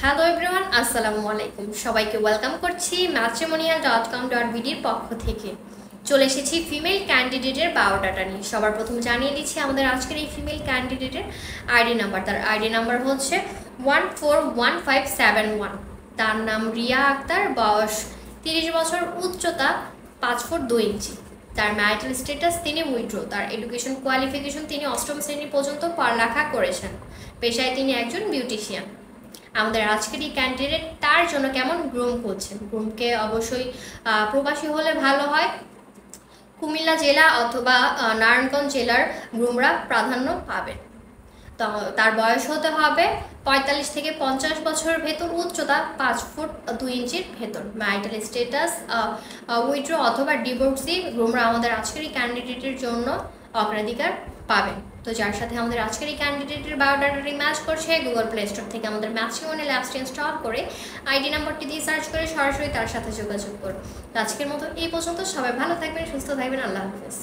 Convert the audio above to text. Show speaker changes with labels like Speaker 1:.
Speaker 1: Hello everyone, আসসালামু আলাইকুম। সবাইকে ওয়েলকাম করছি matrimonial.com.bd এর পক্ষ থেকে। চলে এসেছি ফিমেল ক্যান্ডিডেটের বায়োডাটা নিয়ে। সবার প্রথম জানিয়ে দিচ্ছি আমাদের আজকের এই ফিমেল ক্যান্ডিডেটের আইডি নাম্বার। তার আইডি নাম্বার হচ্ছে 141571। তার নাম রিয়া আক্তার, বয়স 30 বছর, উচ্চতা 5 ফুট 2 ইঞ্চি। তার ম্যারিটাল স্ট্যাটাস তিনি উইথড্র। তার এডুকেশন কোয়ালিফিকেশন তিনি অষ্টম শ্রেণী পর্যন্ত পড়ালেখা করেছেন। পেশায় তিনি একজন বিউটিশিয়ান। আমাদের আজকের এই ক্যান্ডিডেট তার জন্য কেমন গ্রুম করছেন। গ্রুমকে অবশ্যই প্রবাসী হলে ভালো হয়। কুমিল্লা জেলা অথবা নারায়ণগঞ্জ জেলার গ্রুমরা প্রাধান্য পাবেন। তো তার বয়স হতে হবে 45 থেকে 50 বছরের ভেতর, উচ্চতা 5 ফুট 2 ইঞ্চির ভেতর। ম্যারিটাল স্ট্যাটাস উইথড্র অথবা ডিভোর্সি গ্রুমরা আমাদের আজকের এই ক্যান্ডিডেটের জন্য অগ্রাধিকার পাবেন। তো যার সাথে আমাদের আজকের এই ক্যান্ডিডেটের বায়োডাটাটি ম্যাচ করছে, গুগল প্লে স্টোর থেকে আমাদের ম্যাট্রিমোনিয়াল অ্যাপসটি ইনস্টল করে আইডি নাম্বারটি দিয়ে সার্চ করে সরাসরি তার সাথে যোগাযোগ করুন। তো আজকের মতো এই পর্যন্ত। সবাই ভালো থাকবেন, সুস্থ থাকবেন। আল্লাহ হাফেজ।